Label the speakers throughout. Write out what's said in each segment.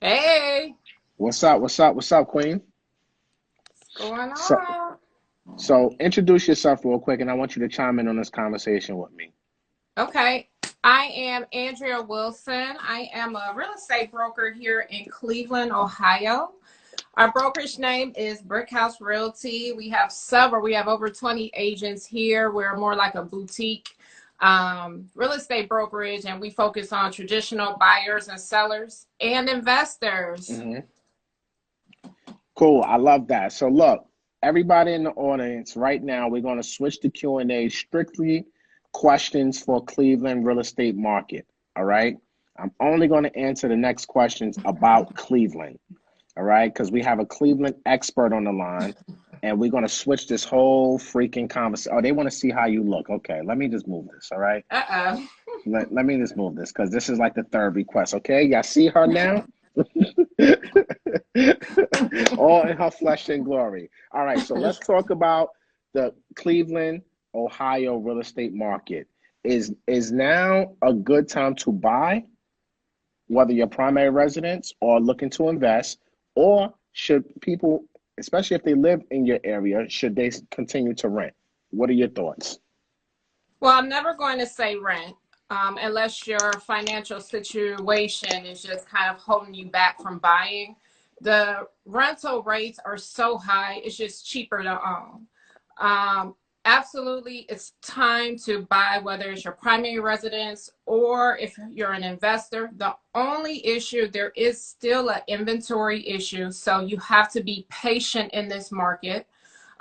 Speaker 1: Hey,
Speaker 2: What's up? What's up? What's up, Queen?
Speaker 1: what's going
Speaker 2: So,
Speaker 1: on?
Speaker 2: so introduce yourself real quick, and I want you to chime in on this conversation with me.
Speaker 1: Okay, I am Andrea Wilson. I am a real estate broker here in Cleveland, Ohio. Our brokerage name is Brickhouse Realty. We have several, we have over 20 agents here. We're more like a boutique real estate brokerage, and we focus on traditional buyers and sellers and investors.
Speaker 2: hmm Cool. I love that. So, look, everybody in the audience, right now, we're going to switch the Q&A strictly questions for Cleveland real estate market. All right. I'm only going to answer the next questions about Cleveland. All right, because we have a Cleveland expert on the line, and we're gonna switch this whole freaking conversation. Oh, they want to see how you look. Okay, let me just move this. All right,
Speaker 1: Uh-oh.
Speaker 2: let me just move this because this is like the third request. Okay, y'all see her now? All in her flesh and glory. All right, so let's talk about the Cleveland, Ohio real estate market. Is now a good time to buy, whether you're primary residents or looking to invest, or should people, especially if they live in your area, should they continue to rent? What are your thoughts?
Speaker 1: Well, I'm never going to say rent unless your financial situation is just kind of holding you back from buying. The rental rates are so high, it's just cheaper to own. Um, Absolutely, it's time to buy, whether it's your primary residence or if you're an investor. The only issue, there is still an inventory issue. So you have to be patient in this market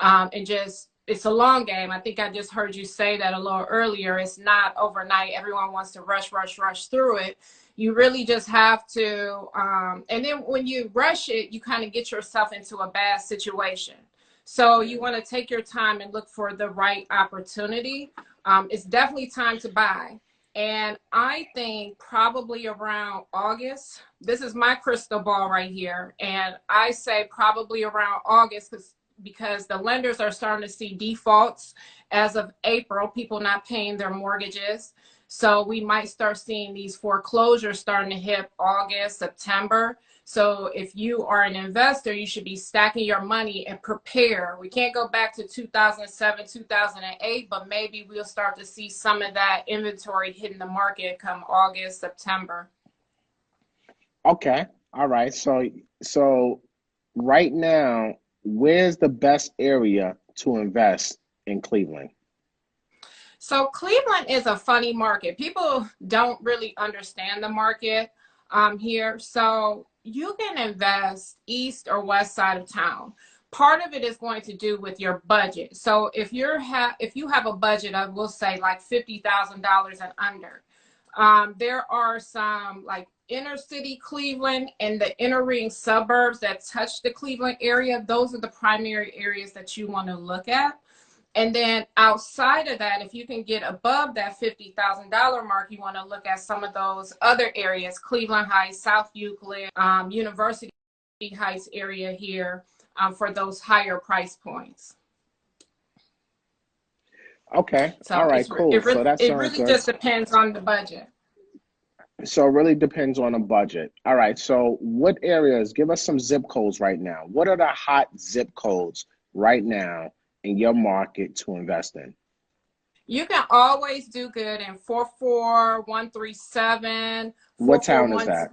Speaker 1: and just it's a long game. I think I just heard you say that a little earlier. It's not overnight. Everyone wants to rush through it. You really just have to, and then when you rush it, you kind of get yourself into a bad situation. So you want to take your time and look for the right opportunity. It's definitely time to buy. And I think probably around August, this is my crystal ball right here. And I say probably around August because the lenders are starting to see defaults as of April, people not paying their mortgages. So we might start seeing these foreclosures starting to hit August, September. So if you are an investor, you should be stacking your money and prepare. We can't go back to 2007, 2008, but maybe we'll start to see some of that inventory hitting the market come August, September.
Speaker 2: Okay, all right. So right now, where's the best area to invest in Cleveland?
Speaker 1: So Cleveland is a funny market. People don't really understand the market here. So you can invest east or west side of town. Part of it is going to do with your budget. So if you have a budget of, we'll say, like $50,000 and under, there are some like inner city Cleveland and the inner ring suburbs that touch the Cleveland area. Those are the primary areas that you want to look at. And then outside of that, if you can get above that $50,000 mark, you want to look at some of those other areas, Cleveland Heights, South Euclid, University Heights area here for those higher price points.
Speaker 2: Okay, all
Speaker 1: So
Speaker 2: right, cool. So that
Speaker 1: it
Speaker 2: sounds
Speaker 1: really
Speaker 2: good.
Speaker 1: just depends on the budget.
Speaker 2: So it really depends on the budget. All right, so what areas, give us some zip codes right now. What are the hot zip codes right now in your market to invest in?
Speaker 1: You can always do good in 44137,
Speaker 2: What town is
Speaker 1: 441.
Speaker 2: that?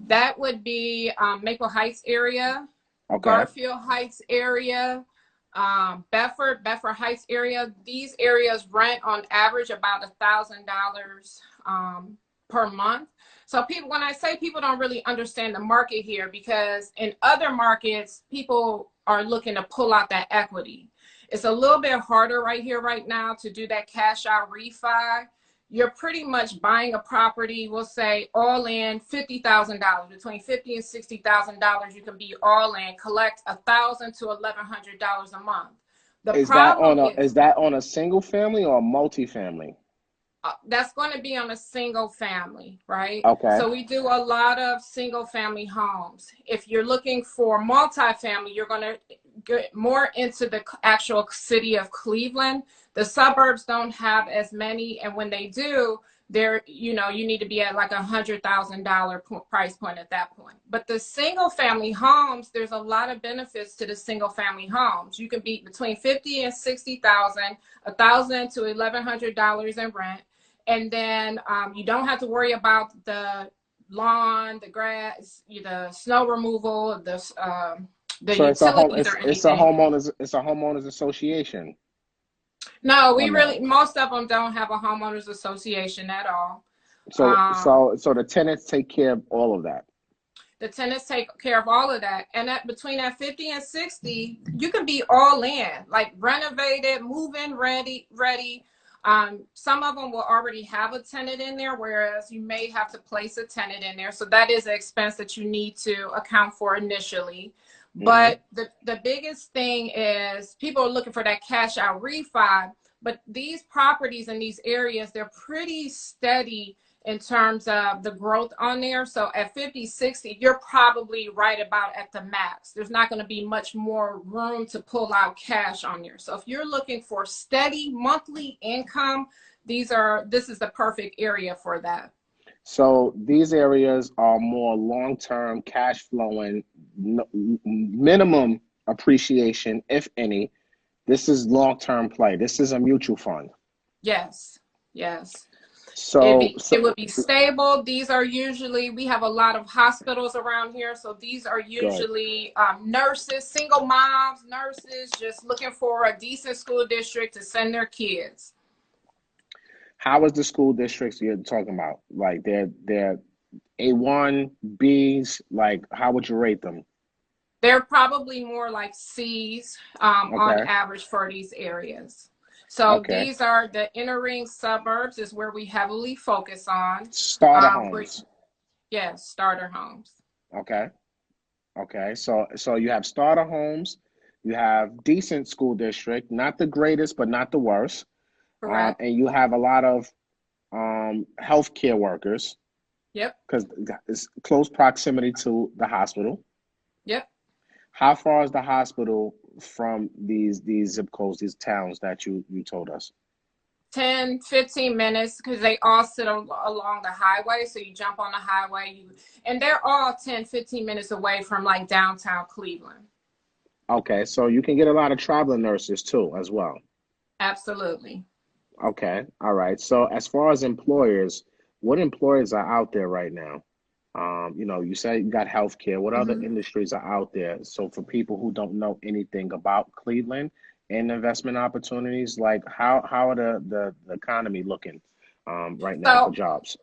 Speaker 1: That would be Maple Heights area,
Speaker 2: Okay.
Speaker 1: Garfield Heights area, Bedford Heights area. These areas rent on average about $1,000 per month. So people, when I say people don't really understand the market here, because in other markets, people are looking to pull out that equity. It's a little bit harder right here, right now, to do that cash out refi. You're pretty much buying a property, we'll say all in $50,000, between $50,000 and $60,000. You can be all in, collect $1,000 to $1,100 a month. The problem is
Speaker 2: Is that on a single family or a multifamily?
Speaker 1: that's going to be on a single family, right?
Speaker 2: Okay.
Speaker 1: So we do a lot of single family homes. If you're looking for multifamily, you're going to get more into the actual city of Cleveland. The suburbs don't have as many, and when they do, there, you know, you need to be at like $100,000 price point at that point. But the single family homes, there's a lot of benefits to the single family homes. You can be between 50 and 60,000, $1,000 to $1,100 in rent. And then you don't have to worry about the lawn, the grass, the snow removal, the
Speaker 2: So
Speaker 1: utilities or anything.
Speaker 2: It's a homeowners association.
Speaker 1: No,
Speaker 2: Or
Speaker 1: we
Speaker 2: no?
Speaker 1: really, most of them don't have a homeowners association at all.
Speaker 2: So the tenants take care of all of that.
Speaker 1: The tenants take care of all of that. And between that 50 and 60, you can be all in, like renovated, move-in ready. Some of them will already have a tenant in there, whereas you may have to place a tenant in there. So that is an expense that you need to account for initially. But the biggest thing is people are looking for that cash out refi. But these properties in these areas, they're pretty steady in terms of the growth on there. So at 50, 60, you're probably right about at the max. There's not going to be much more room to pull out cash on there. So if you're looking for steady monthly income, this is the perfect area for that.
Speaker 2: So these areas are more long-term cash flowing, minimum appreciation, if any. This is long-term play. This is a mutual fund.
Speaker 1: Yes, yes.
Speaker 2: So
Speaker 1: It would be stable. These are usually, we have a lot of hospitals around here. So these are usually nurses, single moms, nurses, just looking for a decent school district to send their kids.
Speaker 2: how is the school districts you're talking about? Like they're A1, Bs, like how would you rate them?
Speaker 1: They're probably more like C's on
Speaker 2: Okay.
Speaker 1: average for these areas. So
Speaker 2: Okay.
Speaker 1: these are the inner ring suburbs is where we heavily focus on.
Speaker 2: Starter homes.
Speaker 1: Yes, starter homes.
Speaker 2: Okay. Okay. So you have starter homes, you have decent school district, not the greatest, but not the worst.
Speaker 1: Correct.
Speaker 2: And you have a lot of healthcare workers
Speaker 1: Yep.
Speaker 2: because it's close proximity to the hospital.
Speaker 1: Yep.
Speaker 2: How far is the hospital from these zip codes, these towns that you told us?
Speaker 1: 10, 15 minutes because they all sit along the highway. So you jump on the highway, and they're all 10, 15 minutes away from like downtown Cleveland.
Speaker 2: Okay, so you can get a lot of traveling nurses too, as well.
Speaker 1: Absolutely.
Speaker 2: Okay, all right. So as far as employers, what employers are out there right now? You say you got healthcare. What other
Speaker 1: Mm-hmm.
Speaker 2: industries are out there? So for people who don't know anything about Cleveland and investment opportunities, like how are the economy looking right now for
Speaker 1: So
Speaker 2: jobs?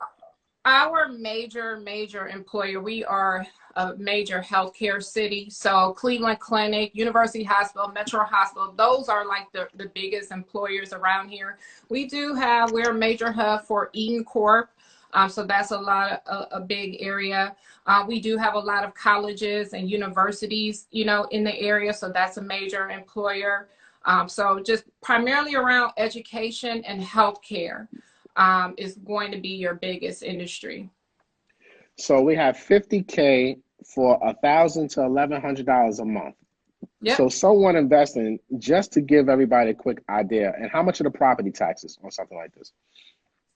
Speaker 1: our major employer, we are a major healthcare city. So Cleveland Clinic, University Hospital, Metro Hospital, those are like the biggest employers around here. We're a major hub for Eden Corp. So that's a big area. We do have a lot of colleges and universities, in the area. So that's a major employer. So just primarily around education and healthcare is going to be your biggest industry.
Speaker 2: So we have 50K for $1,000 to $1,100 a month.
Speaker 1: Yep.
Speaker 2: So someone investing, just to give everybody a quick idea, and how much are the property taxes on something like this?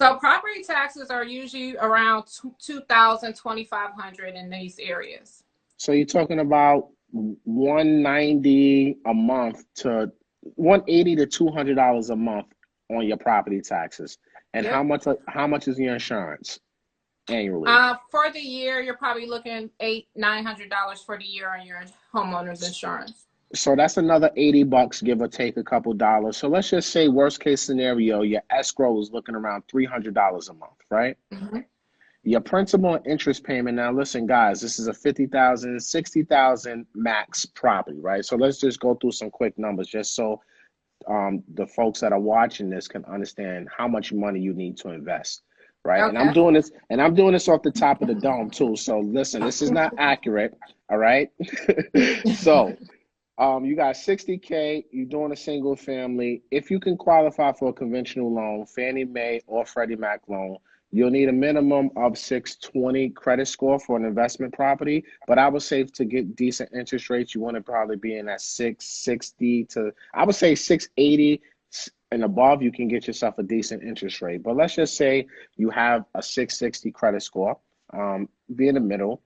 Speaker 1: So property taxes are usually around 2,000, 2,500 in these areas.
Speaker 2: So you're talking about 190 a month to 180 to $200 a month on your property taxes. And
Speaker 1: Yep.
Speaker 2: how much is your insurance annually?
Speaker 1: For the year, you're probably looking $900 for the year on your homeowner's insurance.
Speaker 2: So that's another $80, give or take a couple dollars. So let's just say worst case scenario, your escrow is looking around $300 a month, right?
Speaker 1: Mm-hmm.
Speaker 2: Your principal and interest payment. Now, listen, guys, this is a 50,000, 60,000 max property, right? So let's just go through some quick numbers just so the folks that are watching this can understand how much money you need to invest, right?
Speaker 1: Okay.
Speaker 2: And I'm doing this off the top of the dome too. So listen, this is not accurate, all right? So you got 60K, you're doing a single family. If you can qualify for a conventional loan, Fannie Mae or Freddie Mac loan, you'll need a minimum of 620 credit score for an investment property. But I would say to get decent interest rates, you want to probably be in that 660 to, I would say 680 and above, you can get yourself a decent interest rate. But let's just say you have a 660 credit score, be in the middle,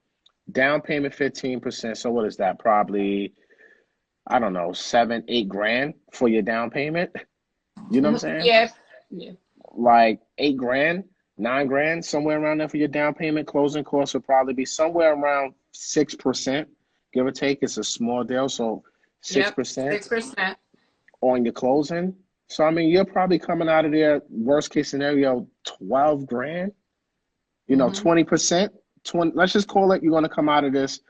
Speaker 2: down payment 15%. So what is that? Probably, I don't know, 7, 8 grand for your down payment. You know what I'm saying?
Speaker 1: Yeah. Yeah.
Speaker 2: Like 8 grand, 9 grand, somewhere around there for your down payment. Closing costs would probably be somewhere around 6%, give or take. It's a small deal, so
Speaker 1: Yep.
Speaker 2: 6%
Speaker 1: 6%.
Speaker 2: on your closing. So I mean, you're probably coming out of there, worst case scenario, 12 grand, 20%. 20, let's just call it, you're gonna come out of this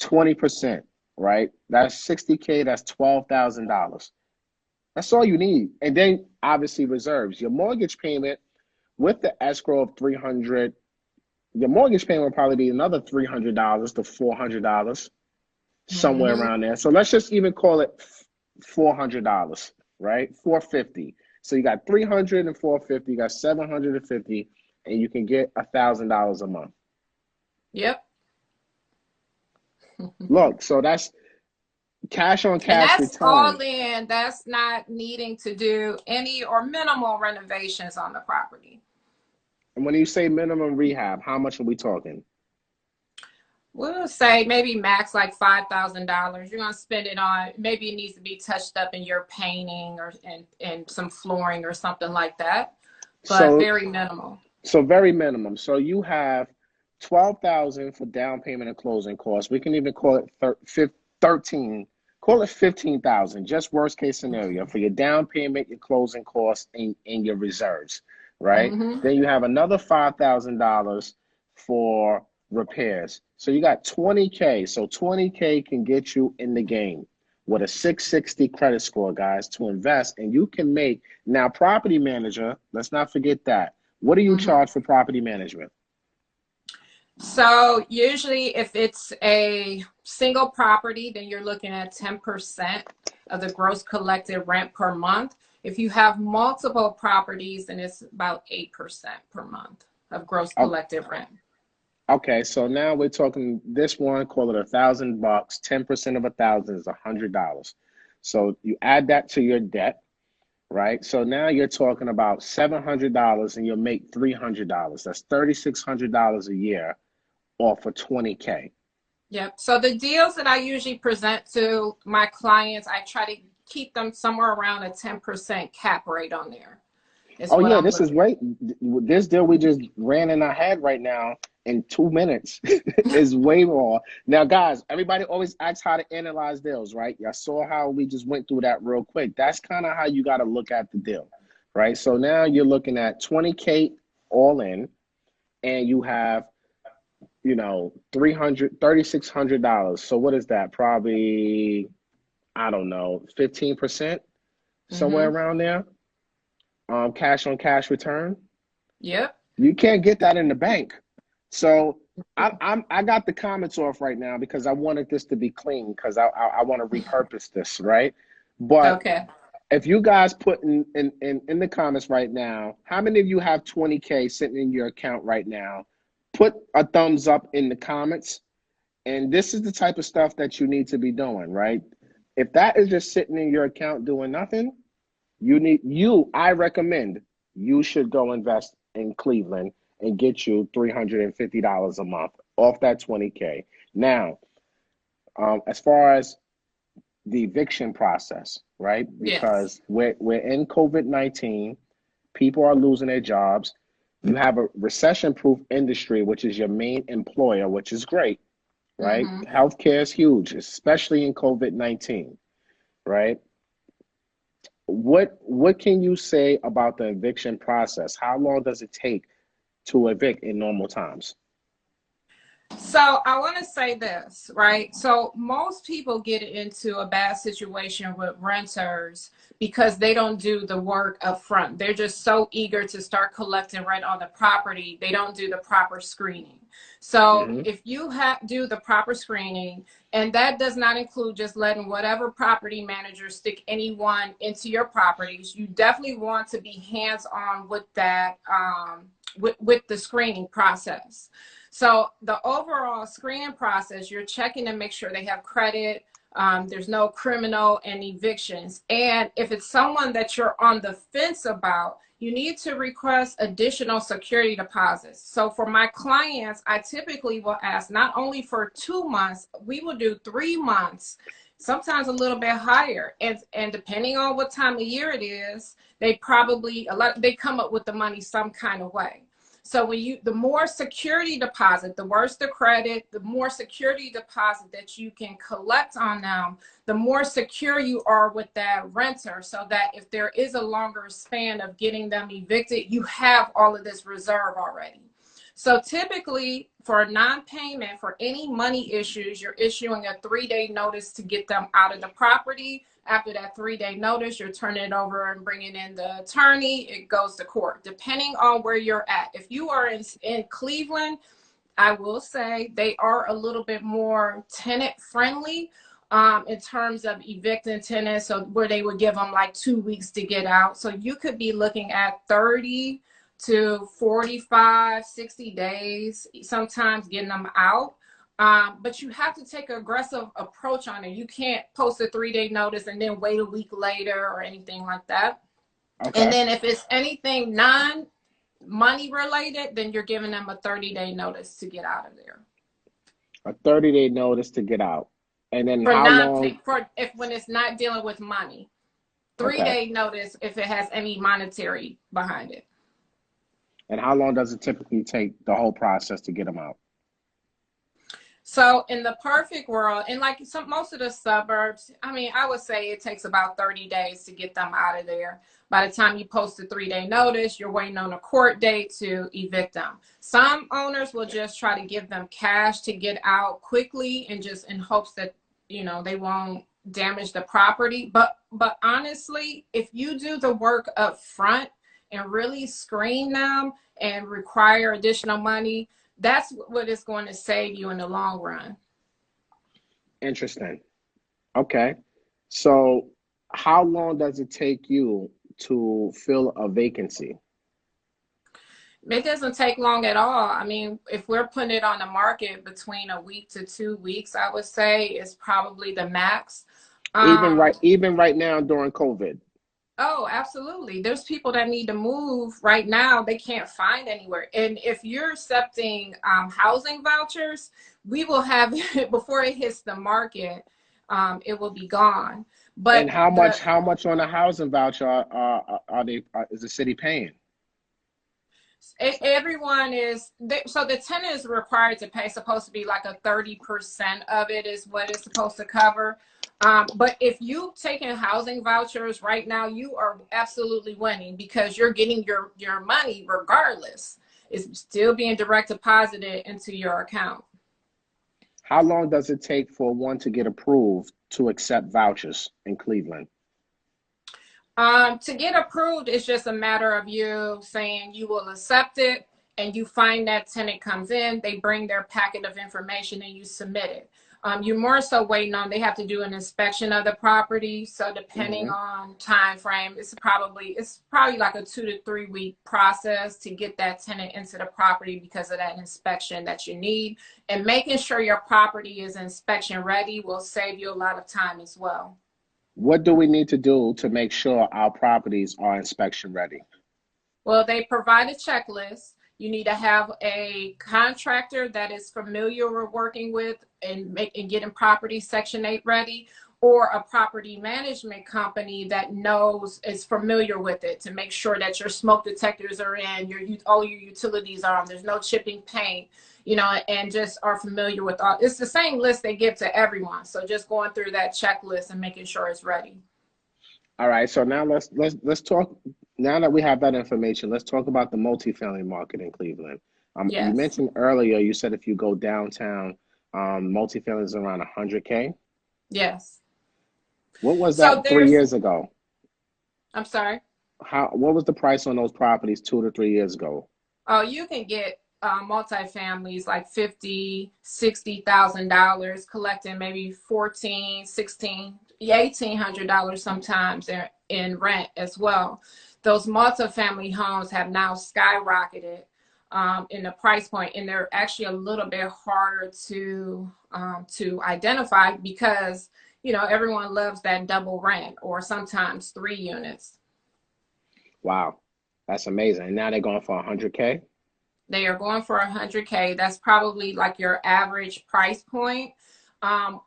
Speaker 2: 20%, right? That's 60K, that's $12,000. That's all you need. And then obviously reserves. Your mortgage payment with the escrow of 300, your mortgage payment will probably be another $300 to $400, somewhere
Speaker 1: Mm-hmm.
Speaker 2: around there. So let's just even call it $400, right? 450. So you got 300 and 450, you got 750, and you can get $1,000 a month.
Speaker 1: Yep.
Speaker 2: Look, so that's cash on
Speaker 1: And
Speaker 2: cash
Speaker 1: that's all
Speaker 2: return.
Speaker 1: in. That's not needing to do any or minimal renovations on the property.
Speaker 2: And when you say minimum rehab, how much are we talking?
Speaker 1: We'll say maybe max like $5,000. You're gonna spend it on, maybe it needs to be touched up in your painting or and some flooring or something like that, but
Speaker 2: So
Speaker 1: very minimal.
Speaker 2: so very minimum. So you have 12,000 for down payment and closing costs. We can even call it 13. Call it 15,000. Just worst case scenario for your down payment, your closing costs, and your reserves, right?
Speaker 1: Mm-hmm.
Speaker 2: Then you have another $5,000 for repairs. So you got 20K. So 20K can get you in the game with a 660 credit score, guys, to invest, and you can make now property manager. Let's not forget that. What do you
Speaker 1: Mm-hmm.
Speaker 2: charge for property management?
Speaker 1: So usually if it's a single property, then you're looking at 10% of the gross collected rent per month. If you have multiple properties, then it's about 8% per month of gross
Speaker 2: Oh,
Speaker 1: collected rent.
Speaker 2: okay, so now we're talking this one, call it $1,000. 10% of 1,000 is $100. So you add that to your debt, right? So now you're talking about $700 and you'll make $300. That's $3,600 a year off of 20K.
Speaker 1: Yep. So the deals that I usually present to my clients, I try to keep them somewhere around a 10% cap rate on there. Is
Speaker 2: Oh
Speaker 1: what
Speaker 2: yeah,
Speaker 1: I'm
Speaker 2: this is
Speaker 1: looking.
Speaker 2: right. This deal we just ran in our head right now in 2 minutes is way more. Now, guys, everybody always asks how to analyze deals, right? Y'all saw how we just went through that real quick. That's kind of how you got to look at the deal, right? So now you're looking at 20K all in, and you have, 300, $3,600. So what is that? Probably, I don't know, 15%, somewhere
Speaker 1: Mm-hmm.
Speaker 2: around there. Cash on cash return.
Speaker 1: Yep.
Speaker 2: You can't get that in the bank. So I got the comments off right now because I wanted this to be clean because I want to repurpose this, right? But
Speaker 1: Okay.
Speaker 2: if you guys put in the comments right now, how many of you have 20K sitting in your account right now? Put a thumbs up in the comments. And this is the type of stuff that you need to be doing, right? If that is just sitting in your account doing nothing, I recommend you should go invest in Cleveland and get you $350 a month off that 20K. Now, as far as the eviction process, right?
Speaker 1: Yes.
Speaker 2: Because we're in COVID-19, people are losing their jobs. You have a recession-proof industry, which is your main employer, which is great, right?
Speaker 1: Mm-hmm.
Speaker 2: Healthcare is huge, especially in COVID-19, right? What can you say about the eviction process? How long does it take to evict in normal times?
Speaker 1: So I want to say this, right? So most people get into a bad situation with renters because they don't do the work up front. They're just so eager to start collecting rent on the property. They don't do the proper screening. So
Speaker 2: Hmm.
Speaker 1: if you do the proper screening, and that does not include just letting whatever property manager stick anyone into your properties, you definitely want to be hands-on with that, with the screening process. So the overall screening process, you're checking to make sure they have credit. There's no criminal and evictions. And if it's someone that you're on the fence about, you need to request additional security deposits. So for my clients, I typically will ask not only for 2 months, we will do 3 months, sometimes a little bit higher. And depending on what time of year it is, they probably, they come up with the money some kind of way. So when the more security deposit, the worse the credit, the more security deposit that you can collect on them, the more secure you are with that renter, so that if there is a longer span of getting them evicted, you have all of this reserve already. So typically for a non-payment, for any money issues, you're issuing a 3-day notice to get them out of the property. After that 3-day notice, you're turning it over and bringing in the attorney. It goes to court, depending on where you're at. If you are in Cleveland, I will say they are a little bit more tenant friendly in terms of evicting tenants, so where they would give them like 2 weeks to get out. So you could be looking at 30 to 45, 60 days, sometimes getting them out. But you have to take an aggressive approach on it. You can't post a 3-day notice and then wait a week later or anything like that. Okay. And then if it's anything non-money related, then you're giving them a 30-day notice to get out of there.
Speaker 2: A 30-day notice to get out. And then how long?
Speaker 1: When it's not dealing with money. 3-day notice if it has any monetary behind it.
Speaker 2: And how long does it typically take, the whole process, to get them out?
Speaker 1: So in the perfect world, and like most of the suburbs, I mean, I would say it takes about 30 days to get them out of there. By the time you post a 3-day notice, you're waiting on a court date to evict them. Some owners will just try to give them cash to get out quickly, and just in hopes that, you know, they won't damage the property. But honestly, if you do the work up front and really screen them and require additional money, that's what is going to save you in the long run.
Speaker 2: Interesting. Okay. So how long does it take you to fill a vacancy?
Speaker 1: It doesn't take long at all. I mean, if we're putting it on the market, between a week to 2 weeks, I would say is probably the max.
Speaker 2: Even right now during COVID.
Speaker 1: Oh, absolutely. There's people that need to move right now. They can't find anywhere. And if you're accepting housing vouchers, we will have it before it hits the market. It will be gone. But
Speaker 2: and how much on a housing voucher is the city paying?
Speaker 1: Everyone is, so the tenant is required to pay, supposed to be like a 30% of it is what it's supposed to cover. But if you've taken housing vouchers right now, you are absolutely winning, because you're getting your money regardless. It's still being direct deposited into your account.
Speaker 2: How long does it take for one to get approved to accept vouchers in Cleveland?
Speaker 1: To get approved, it's just a matter of you saying you will accept it, and you find that tenant comes in, they bring their packet of information, and you submit it. You're more so waiting on, they have to do an inspection of the property. So depending on time frame, it's probably like a 2 to 3 week process to get that tenant into the property, because of that inspection that you need. And making sure your property is inspection ready will save you a lot of time as well.
Speaker 2: What do we need to do to make sure our properties are inspection ready?
Speaker 1: Well, they provide a checklist. You need to have a contractor that is familiar with working with and getting property Section 8 ready, or a property management company that is familiar with it, to make sure that your smoke detectors are in, all your utilities are on, there's no chipping paint, you know, and just are familiar with all. It's the same list they give to everyone. So just going through that checklist and making sure it's ready.
Speaker 2: All right. So now let's talk. Now that we have that information, let's talk about the multifamily market in Cleveland.
Speaker 1: Yes.
Speaker 2: You mentioned earlier, you said if you go downtown, multifamily is around 100K.
Speaker 1: Yes.
Speaker 2: What was that 3 years ago?
Speaker 1: I'm sorry?
Speaker 2: What was the price on those properties 2 to 3 years ago?
Speaker 1: Oh, you can get multifamilies like $50,000, $60,000, collecting maybe $1,400, $1,600, $1,800 sometimes in rent as well. Those multifamily homes have now skyrocketed. in the price point, and they're actually a little bit harder to identify because everyone loves that double rent or sometimes 3 units.
Speaker 2: Wow, that's amazing. And now they're going for 100K.
Speaker 1: They are going for 100K. That's probably like your average price point.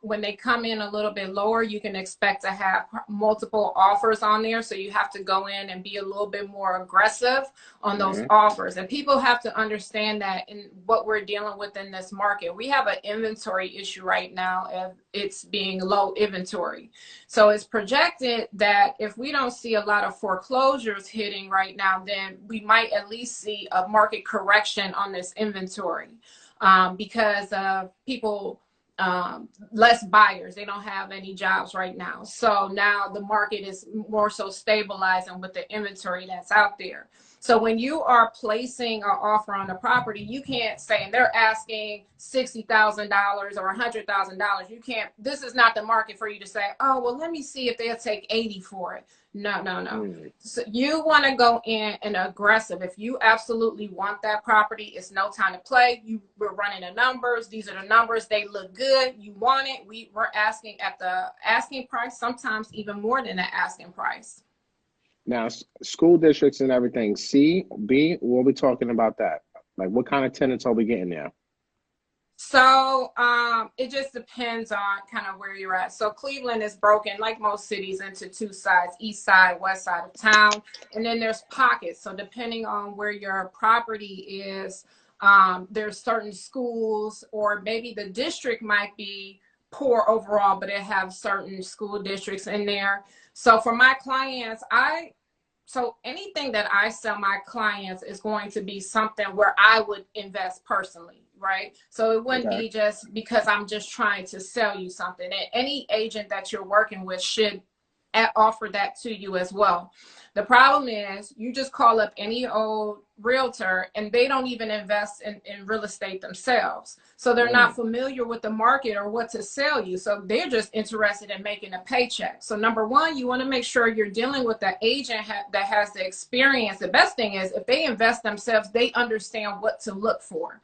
Speaker 1: When they come in a little bit lower, you can expect to have multiple offers on there. So you have to go in and be a little bit more aggressive on those offers. And people have to understand that in what we're dealing with in this market, we have an inventory issue right now of it's being low inventory. So it's projected that if we don't see a lot of foreclosures hitting right now, then we might at least see a market correction on this inventory because of people less buyers. They don't have any jobs right now. So now the market is more so stabilizing with the inventory that's out there. So when you are placing an offer on a property, you can't say, and they're asking $60,000 or $100,000. You can't, this is not the market for you to say, oh, well, let me see if they'll take 80 for it. No, no, no. So you want to go in and aggressive. If you absolutely want that property, it's no time to play. We're running the numbers. These are the numbers. They look good. You want it. We're asking at the asking price, sometimes even more than the asking price.
Speaker 2: Now, school districts and everything, C, B, what are we talking about that? Like, what kind of tenants are we getting there?
Speaker 1: So it just depends on kind of where you're at. So Cleveland is broken, like most cities, into two sides: east side, west side of town, and then there's pockets. So depending on where your property is, there's certain schools, or maybe the district might be poor overall, but it have certain school districts in there. So for my clients, so anything that I sell my clients is going to be something where I would invest personally, right? So it wouldn't be just because I'm just trying to sell you something. And any agent that you're working with should offer that to you as well. The problem is you just call up any old realtor and they don't even invest in real estate themselves. So they're not familiar with the market or what to sell you. So they're just interested in making a paycheck. So number one, you want to make sure you're dealing with the agent that has the experience. The best thing is if they invest themselves, they understand what to look for.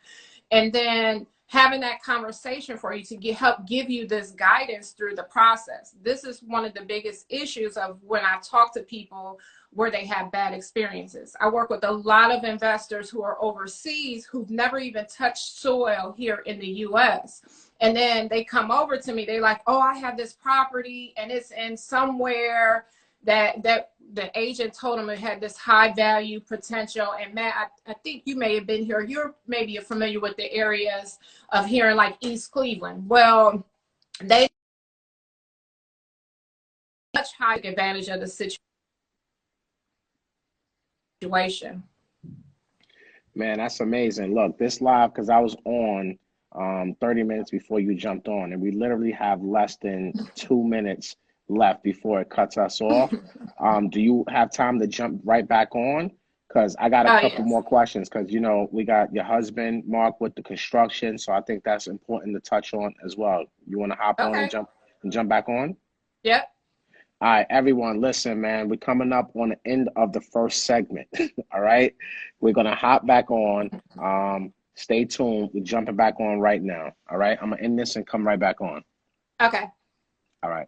Speaker 1: And then having that conversation for you to help give you this guidance through the process. This is one of the biggest issues of when I talk to people where they have bad experiences. I work with a lot of investors who are overseas who've never even touched soil here in the US. And then they come over to me, they're like, oh, I have this property and it's in somewhere that the agent told them it had this high value potential. And Matt, I think you may have been here. You're maybe familiar with the areas of here in like East Cleveland. Well, they much higher advantage of the situation.
Speaker 2: Man, that's amazing. Look, this live, because I was on 30 minutes before you jumped on, and we literally have less than 2 minutes left before it cuts us off. Do you have time to jump right back on? Because I got a couple more questions, because, we got your husband, Mark, with the construction, so I think that's important to touch on as well. You want to hop on and jump back on?
Speaker 1: Yep.
Speaker 2: All right, everyone, listen, man, we're coming up on the end of the first segment. All right, we're going to hop back on. Stay tuned. We're jumping back on right now. All right, I'm going to end this and come right back on.
Speaker 1: Okay.
Speaker 2: All right.